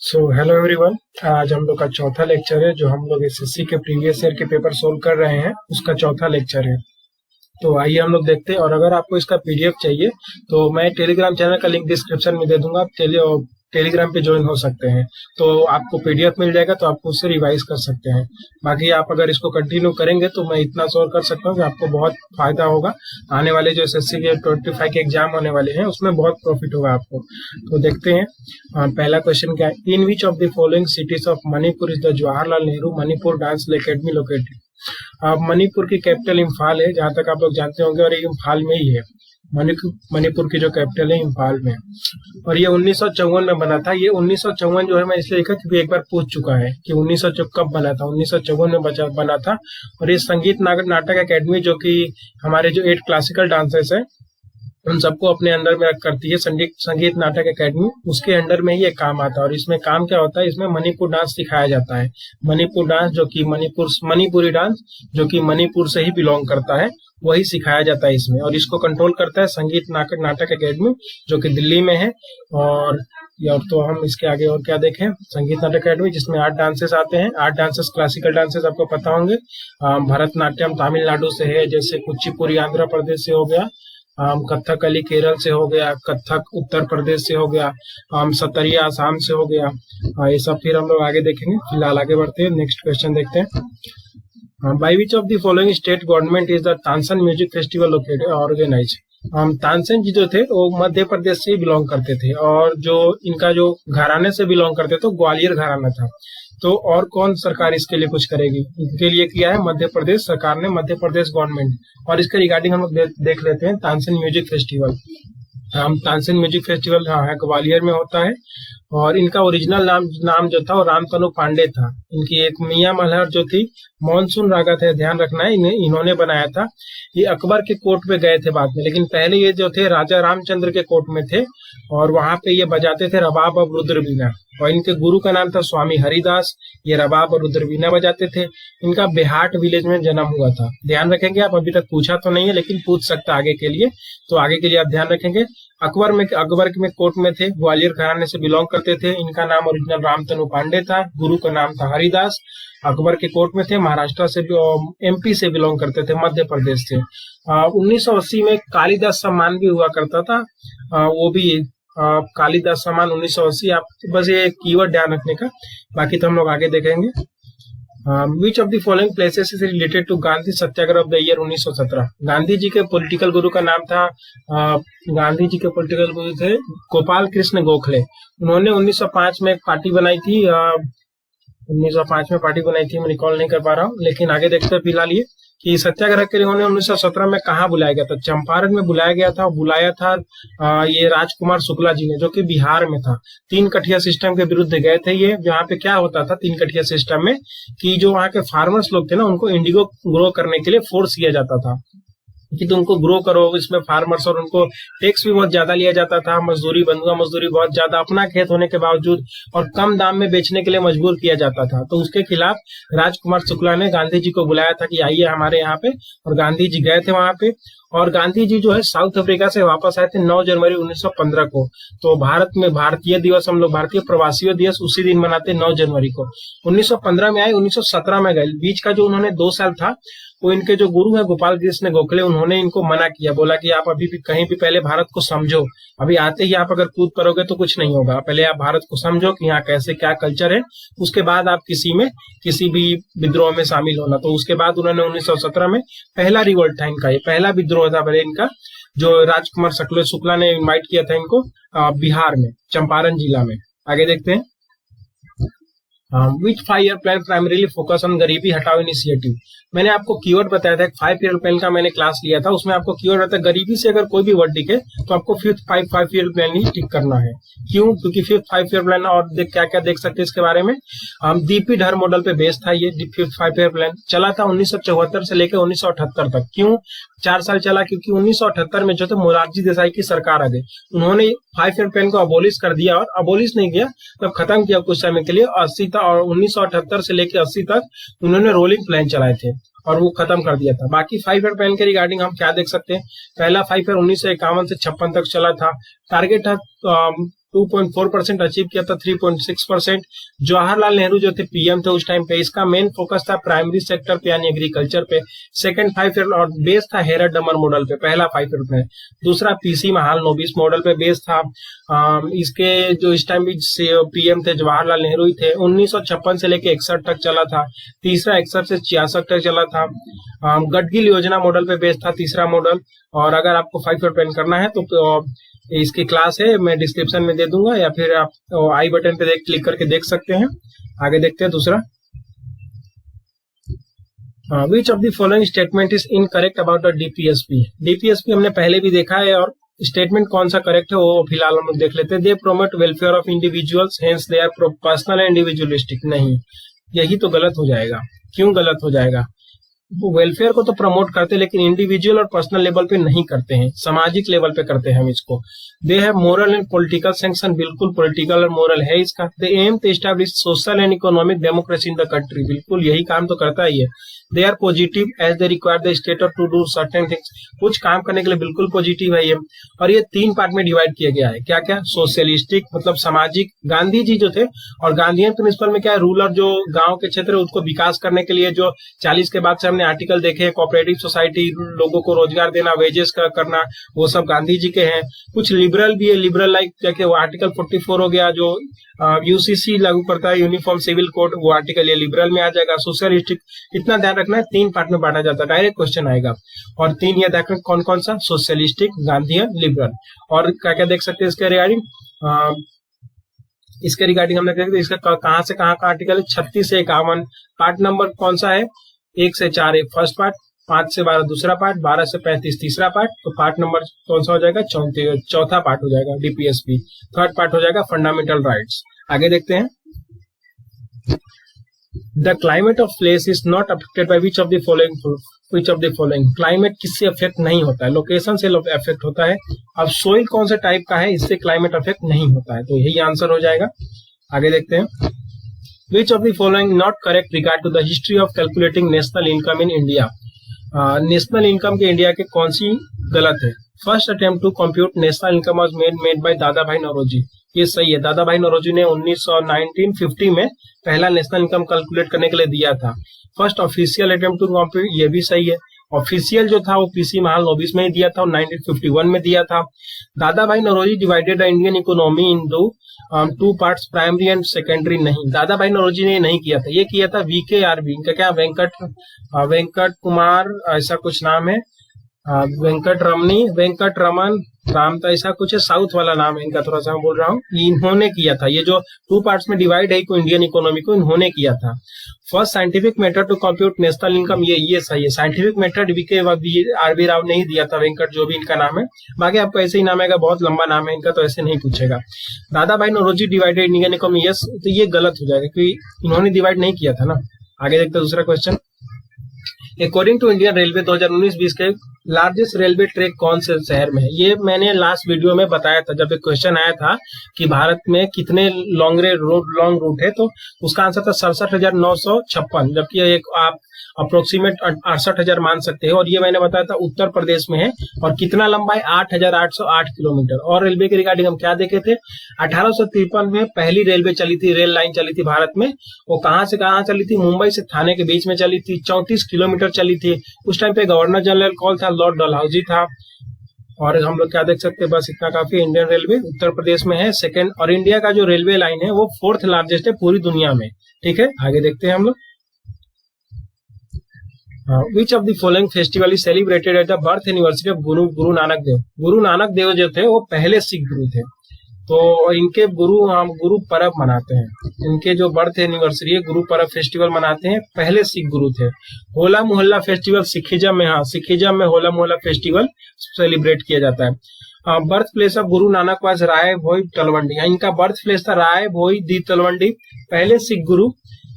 Hello everyone. आज हम लोग का चौथा लेक्चर है जो हम लोग एसएससी के प्रीवियस ईयर के पेपर सोल्व कर रहे हैं, उसका चौथा लेक्चर है। तो आइए हम लोग देखते हैं। और अगर आपको इसका पीडीएफ चाहिए तो मैं टेलीग्राम चैनल का लिंक डिस्क्रिप्शन में दे दूंगा, आप टेलीग्राम पे ज्वाइन हो सकते हैं। तो आपको पीडीएफ मिल जाएगा, तो आप उससे रिवाइज कर सकते हैं। बाकी आप अगर इसको कंटिन्यू करेंगे तो मैं इतना श्योर कर सकता हूँ कि आपको बहुत फायदा होगा। आने वाले जो एसएससी के 25 के एग्जाम होने वाले हैं उसमें बहुत प्रॉफिट होगा आपको। तो देखते हैं। पहला क्वेश्चन क्या है। In which of the following cities of Manipur is the Jawaharlal Nehru Manipur dance academy located. Manipur की कैपिटल इम्फाल है, जहां तक आप लोग जानते होंगे, और ये इम्फाल में ही है। मणिपुर की जो कैपिटल है इम्फाल में। और ये 1954 में बना था। ये 1954 जो है मैं इसलिए लिखा क्योंकि एक बार पूछ चुका है कि 1954 कब बना था। 1954 में बना था। और ये संगीत नाटक एकेडमी, जो कि हमारे जो 8 क्लासिकल डांसर्स हैं उन सबको अपने अंडर में करती है, संगीत नाटक एकेडमी, उसके अंडर में ही ये काम आता है। और इसमें काम क्या होता है, इसमें मणिपुर डांस सिखाया जाता है। मणिपुर डांस जो कि मणिपुरी डांस जो कि मणिपुर से ही बिलोंग करता है, वही सिखाया जाता है इसमें। और इसको कंट्रोल करता है संगीत नाटक एकेडमी, जो कि दिल्ली में है। और तो हम इसके आगे और क्या देखें। संगीत नाटक अकेडमी जिसमें 8 डांसेस आते हैं। 8 डांसेस क्लासिकल डांसेस आपको पता होंगे। भरतनाट्यम तमिलनाडु से है, जैसे कुचिपुड़ी आंध्र प्रदेश से हो गया, कथकली केरल से हो गया, कथक उत्तर प्रदेश से हो गया, सतरिया आसाम से हो गया। ये सब फिर हम लोग आगे देखेंगे। फिलहाल आगे बढ़ते हैं, नेक्स्ट क्वेश्चन देखते हैं। By which of the following state government is the Tansen music festival located organize. Tansen ji जो थे वो मध्य प्रदेश से बिलोंग करते थे, और जो इनका जो घराने से बिलोंग करते थे ग्वालियर घराना था। तो और कौन सरकार इसके लिए कुछ करेगी, इनके लिए किया है मध्य प्रदेश सरकार ने, मध्य प्रदेश गवर्नमेंट। और इसके रिगार्डिंग हम लोग देख लेते हैं Tansen music festival. Tansen music festival है ग्वालियर में होता है। और इनका ओरिजिनल नाम जो था वो रामतनु पांडे था। इनकी एक मियां मल्हार जो थी, मॉनसून रागा थे, ध्यान रखना है, इन्होंने बनाया था। ये अकबर के कोर्ट में गए थे बाद में, लेकिन पहले ये जो थे राजा रामचंद्र के कोर्ट में थे। और वहां पे ये बजाते थे रबाब और रुद्रवीणा। और इनके गुरु का नाम था स्वामी हरिदास। ये रबाब और रुद्रवीणा बजाते थे। इनका बिहाट विलेज में जन्म हुआ था। ध्यान रखेंगे आप, अभी तक पूछा तो नहीं है लेकिन पूछ सकता आगे के लिए, तो आगे के लिए आप ध्यान रखेंगे। अकबर में कोर्ट में थे, ग्वालियर घराने से बिलोंग करते थे। इनका नाम ओरिजिनल रामतनु पांडे था, गुरु का नाम था हरिदास। अकबर के कोर्ट में थे, महाराष्ट्र से एमपी से बिलोंग करते थे, मध्य प्रदेश से। 1980 में कालिदास सम्मान भी हुआ करता था। वो भी कालिदास सम्मान 1980। आप बस ये कीवर्ड ध्यान रखने का, बाकी तो हम लोग आगे देखेंगे। Which of the following places is related to Gandhi Satyagraha of the year 1917। Gandhi ji के पॉलिटिकल गुरु का नाम था गांधी जी के पॉलिटिकल गुरु थे गोपाल कृष्ण गोखले। उन्होंने 1905 में एक पार्टी बनाई थी। 1905 में पार्टी बनाई थी, मैं रिकॉल नहीं कर पा रहा हूँ, लेकिन आगे देखते हैं। फिलहाल ये कि सत्याग्रह के लिए उन्हें 1917 में कहाँ बुलाया गया था, चंपारण में बुलाया गया था। बुलाया था ये राजकुमार शुक्ला जी ने, जो कि बिहार में था। 3 कठिया सिस्टम के विरुद्ध गए थे ये। जहाँ पे क्या होता था 3 कठिया सिस्टम में, कि जो वहाँ के फार्मर्स लोग थे ना, उनको इंडिगो ग्रो करने के लिए फोर्स किया जाता था कि तुमको ग्रो करो इसमें फार्मर्स। और उनको टैक्स भी बहुत ज्यादा लिया जाता था, मजदूरी बंधुआ मजदूरी बहुत ज्यादा, अपना खेत होने के बावजूद, और कम दाम में बेचने के लिए मजबूर किया जाता था। तो उसके खिलाफ राजकुमार शुक्ला ने गांधी जी को बुलाया था कि आइए हमारे यहाँ पे। और गांधी जी गए थे वहां पे। और गांधी जी जो है साउथ अफ्रीका से वापस आए थे 9 जनवरी 1915 को। तो भारत में भारतीय दिवस, हम लोग भारतीय प्रवासियों दिवस उसी दिन मनाते 9 जनवरी को। 1915 में आए, 1917 में गए। बीच का जो उन्होंने 2 साल था, वो इनके जो गुरु है गोपाल कृष्ण गोखले, उन्होंने इनको मना किया, बोला कि आप अभी भी कहीं भी पहले भारत को समझो। अभी आते ही आप अगर कूद करोगे तो कुछ नहीं होगा, पहले आप भारत को समझो कि यहाँ कैसे क्या कल्चर है, उसके बाद आप किसी भी विद्रोह में शामिल होना। तो उसके बाद उन्होंने 1917 में पहला रिवोल्ट था इनका, ये पहला विद्रोह था पहले इनका, जो राजकुमार शुक्ला ने इन्वाइट किया था इनको बिहार में, चंपारण जिला में। आगे देखते हैं। विच 5 year plan primarily focus on गरीबी हटाओ इनिशिएटिव। मैंने आपको कीवर्ड बताया था, 5 ईयर प्लान का मैंने क्लास लिया था, उसमें आपको कीवर्ड बताया गरीबी से अगर कोई भी वर्ड दिखे तो आपको 5 ईयर प्लान ही टिक करना है। क्यों? क्योंकि 5 ईयर प्लान, और क्या क्या देख सकते हैं इसके बारे में। दीपी ढर मॉडल पे बेस्ड था ये 5 ईयर प्लान। चला था 1974 से लेकर 1978 तक। क्यों 4 साल चला? क्योंकि 1978 में जो थे मोरारजी देसाई की सरकार आ गई, उन्होंने 5 ईयर प्लान को अबोलिश कर दिया। और अबोलिश नहीं किया, तब खत्म किया कुछ समय के लिए। 80 तक, और 1978 से लेकर 80 तक उन्होंने रोलिंग प्लान चलाए थे और वो खत्म कर दिया था। बाकी 5 ईयर प्लान के रिगार्डिंग हम क्या देख सकते हैं। पहला 5 ईयर 1951 से 56 तक चला था। टारगेट था 2.4% अचीव किया था 3.6%। जवाहरलाल नेहरू जो थे पीएम थे उस टाइम पे, इसका मेन फोकस था प्राइमरी सेक्टर पे यानी एग्रीकल्चर पे। सेकंड 5 ईयर और बेस था हेरत डमर मॉडल पे, पहला 5 ईयर में। दूसरा पीसी महालनोबिस मॉडल पे बेस था। इसके जो इस टाइम भी पीएम थे जवाहरलाल नेहरू ही थे। 1956 से लेके 61 तक चला था। तीसरा 61 से 66 तक चला था। गडगिल योजना मॉडल पे बेस्ड था तीसरा मॉडल। और अगर आपको 5 ईयर प्लान करना है तो इसकी क्लास है, मैं डिस्क्रिप्शन में दे दूंगा या फिर आप आई बटन पे क्लिक करके देख सकते हैं। आगे देखते हैं दूसरा। विच of the following statement is incorrect about the DPSP. DPSP हमने पहले भी देखा है और स्टेटमेंट कौन सा करेक्ट है वो फिलहाल हम लोग देख लेते हैं। They promote welfare of individuals hence they are personal and individualistic. नहीं, यही तो गलत हो जाएगा। क्यों गलत हो जाएगा? वेलफेयर को तो प्रमोट करते हैं लेकिन इंडिविजुअल और पर्सनल लेवल पे नहीं करते हैं, सामाजिक लेवल पे करते हैं हम इसको। They have moral and political sanction, बिल्कुल पॉलिटिकल और मोरल है इसका। They aim to establish social and economic democracy in the country, बिल्कुल यही काम तो करता ही है। They are positive as they require the state to do certain things, कुछ काम करने के लिए बिल्कुल पॉजिटिव है ये। और ये 3 पार्ट में डिवाइड किया गया है। क्या क्या? सोशलिस्टिक मतलब सामाजिक, गांधी जी जो थे, और गांधीयन प्रिंसिपल में क्या है, रूरल जो गांव के क्षेत्र है उसको विकास करने के लिए जो 40 के बाद से हमने आर्टिकल देखे, कोऑपरेटिव सोसाइटी, लोगों को रोजगार देना, वेजेस का करना, वो सब गांधी जी के हैं। कुछ लिबरल भी है, लिबरल लाइक क्या वो आर्टिकल 44 हो गया जो यूसीसी लागू करता है, यूनिफॉर्म सिविल कोड, वो आर्टिकल ये लिबरल में आ जाएगा। सोशलिस्टिक, इतना ध्यान रखना है 3 पार्ट में बांटा जाता है, डायरेक्ट क्वेश्चन आएगा। और 3 ये देखना कौन कौन सा, सोशलिस्टिक, गांधीयन, लिबरल। और क्या क्या देख सकते हैं इसके रिगार्डिंग, हमने देखा इसका कहां से कहां का आर्टिकल है, 36 से 51। पार्ट नंबर कौन सा है, 1 से 4 एक फर्स्ट पार्ट, 5 से 12 दूसरा पार्ट, 12 से 35 तीसरा पार्ट। तो पार्ट नंबर कौन सा हो जाएगा, चौथा पार्ट हो जाएगा डीपीएसपी। थर्ड पार्ट हो जाएगा फंडामेंटल राइट्स। आगे देखते हैं। The climate of place is not affected by which of the following. Climate किससे अफेक्ट नहीं होता है, लोकेशन से अफेक्ट होता है। अब सोइल कौन से टाइप का है, इससे क्लाइमेट अफेक्ट नहीं होता है, तो यही आंसर हो जाएगा। आगे देखते हैं। Which of the following not correct regard to the history of calculating national income in India. National income के इंडिया के कौन सी गलत है। First attempt to compute national income was made by Dadabhai Naoroji, ये सही है। दादा भाई नौरोजी ने 1950 में पहला नेशनल इनकम कैलकुलेट करने के लिए दिया था। First official attempt to compute, ये भी सही है। ऑफिशियल जो था वो पीसी महालनोबिस में ही दिया था और 1951 में दिया था। Dadabhai Naoroji divided the Indian economy into 2 parts, primary and secondary. नहीं, दादा भाई नौरोजी ने नहीं किया था, ये किया था वीकेआरबी, इनका क्या वेंकट कुमार ऐसा कुछ नाम है, वेंकट रमन राम था, ऐसा कुछ है, साउथ वाला नाम है इनका, थोड़ा सा मैं बोल रहा हूँ। इन्होंने किया था ये जो 2 पार्ट्स में डिवाइड है इंडियन इकोनॉमी को, इन्होंने किया था। First scientific method to compute national income, ये सही है। साइंटिफिक मेथड आरबी राव ने ही दिया था, वेंकट जो भी इनका नाम है। बाकी आपको ऐसे ही नाम आएगा, बहुत लंबा नाम है इनका तो ऐसे नहीं पूछेगा। Dadabhai Naoroji divided Indian economy, yes, तो ये गलत हो जाएगा क्योंकि इन्होंने डिवाइड नहीं किया था ना। आगे देखते हैं दूसरा question. According to Indian railway 2019-20 के लार्जेस्ट रेलवे ट्रैक कौन से शहर में है। ये मैंने लास्ट वीडियो में बताया था जब एक क्वेश्चन आया था कि भारत में कितने लॉन्ग रूट है, तो उसका आंसर था 67,956, जबकि एक आप अप्रोक्सीमेट 68,000 मान सकते हैं। और ये मैंने बताया था उत्तर प्रदेश में है। और कितना लंबा है, 8,808 किलोमीटर। और रेलवे के रिगार्डिंग हम क्या देखे थे, 1853 में पहली रेलवे चली थी, रेल लाइन चली थी भारत में। वो कहां से कहां चली थी, मुंबई से थाने के बीच में चली थी, 34 किलोमीटर चली थी। उस टाइम पे गवर्नर जनरल कौन था, लॉर्ड डलहौजी था। और हम लोग क्या देख सकते हैं, बस इतना काफी। इंडियन रेलवे उत्तर प्रदेश में है सेकंड, और इंडिया का जो रेलवे लाइन है वो 4th लार्जेस्ट है पूरी दुनिया में। ठीक है, आगे देखते हैं हम लोग। विच of the following festival is celebrated at the birth anniversary of Guru Nanak Dev. Guru Nanak Dev जो थे वो पहले सिख गुरु थे, तो इनके हम गुरु पर्व मनाते हैं। इनके जो बर्थ एनिवर्सरी है, गुरु पर्व फेस्टिवल मनाते हैं, पहले सिख गुरु थे। होला मोहल्ला फेस्टिवल सिखिज्म में, सिखिज्म में होला मोहल्ला फेस्टिवल सेलिब्रेट किया जाता है। Birth place of Guru Nanak was राय भोई तलवंडी, इनका बर्थ प्लेस था राय भोई दी तलवंडी। पहले सिख गुरु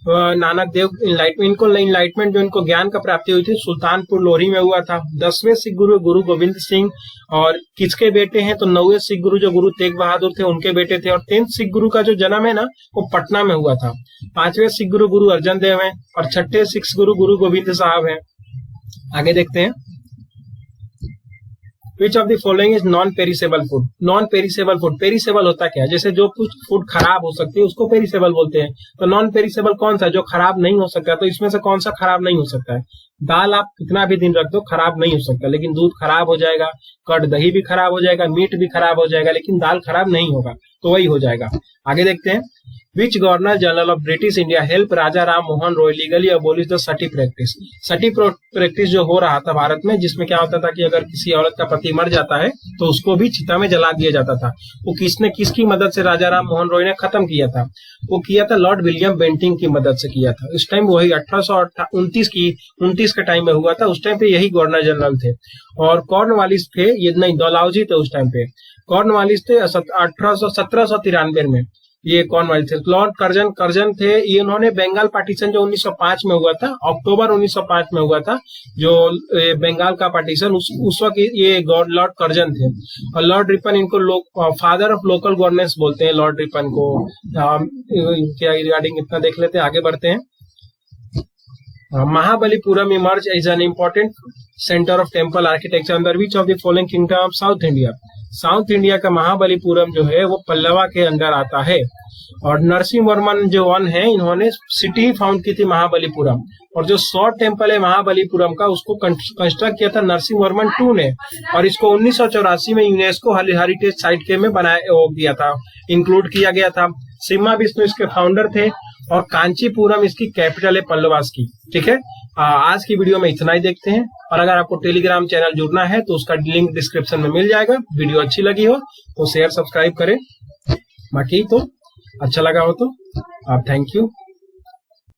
नानक देव इनलाइटमेंट जो इनको ज्ञान का प्राप्ति हुई थी सुल्तानपुर लोहरी में हुआ था। 10वें सिख गुरु गुरु गोविंद सिंह, और किसके बेटे हैं, तो 9वें सिख गुरु जो गुरु तेग बहादुर थे उनके बेटे थे। और 10th सिख गुरु का जो जन्म है ना वो पटना में हुआ था। 5वें सिख गुरु गुरु अर्जन देव हैं, और 6ठे सिख गुरु गुरु गोविंद साहब हैं। आगे देखते हैं। Which of the following is non perishable food. Non perishable food, perishable होता क्या है, जैसे जो कुछ फूड खराब हो सकती है उसको पेरिसेबल बोलते हैं। तो नॉन पेरिसेबल कौन सा, जो खराब नहीं हो सकता। तो इसमें से कौन सा खराब नहीं हो सकता है? दाल आप कितना भी दिन रख दो खराब नहीं हो सकता, लेकिन दूध खराब हो जाएगा, कर्ड दही भी खराब हो जाएगा, मीट भी खराब हो जाएगा, लेकिन दाल खराब नहीं होगा, तो वही हो जाएगा। आगे देखते हैं। Which Governor General of British India helped Raja Ram Mohan Roy legally abolish the sati practice? Sati practice जो हो रहा था भारत में, जिसमें क्या होता था कि अगर किसी औरत का पति मर जाता है तो उसको भी चिता में जला दिया जाता था। वो किसकी मदद से राजा राम मोहन रॉय ने खत्म किया था? वो किया था लॉर्ड विलियम बेंटिंग की मदद से किया था। इस टाइम वही 1829 के टाइम में हुआ था। उस टाइम पे यही गवर्नर जनरल थे। और कॉर्नवालिस थे, ये नहीं डलहौजी थे उस टाइम पे। कॉर्नवालिस थे 1793 में, ये कॉर्नवालिस थे। लॉर्ड कर्जन थे, ये उन्होंने बंगाल पार्टीशन जो 1905 में हुआ था, अक्टूबर 1905 में हुआ था जो बंगाल का पार्टीशन, उस वक्त ये लॉर्ड कर्जन थे। और लॉर्ड रिपन, इनको फादर ऑफ लोकल गवर्नेंस बोलते हैं लॉर्ड रिपन को। क्या रिगार्डिंग इतना देख लेते हैं, आगे बढ़ते हैं। Mahabalipuram emerge as an important centre of temple architecture under which of the following kingdom of south India. South India का महाबलीपुरम जो है वो पल्लवा के अंदर आता है। और नरसिंह वर्मन जो वन है, इन्होंने सिटी फाउंड की थी महाबलीपुरम। और जो शॉर्ट टेम्पल है महाबलीपुरम का, उसको कंस्ट्रक्ट किया था नरसिंह वर्मन 2 ने। और इसको 1984 में यूनेस्को हेरिटेज साइट के में किया था, इंक्लूड किया गया था। सिम्हा विष्णु इसके फाउंडर थे और कांचीपुरम इसकी कैपिटल है पल्लवास की। ठीक है, आज की वीडियो में इतना ही देखते हैं। और अगर आपको टेलीग्राम चैनल जुड़ना है तो उसका लिंक डिस्क्रिप्शन में मिल जाएगा। वीडियो अच्छी लगी हो तो शेयर सब्सक्राइब करें, बाकी तो अच्छा लगा हो तो आप थैंक यू।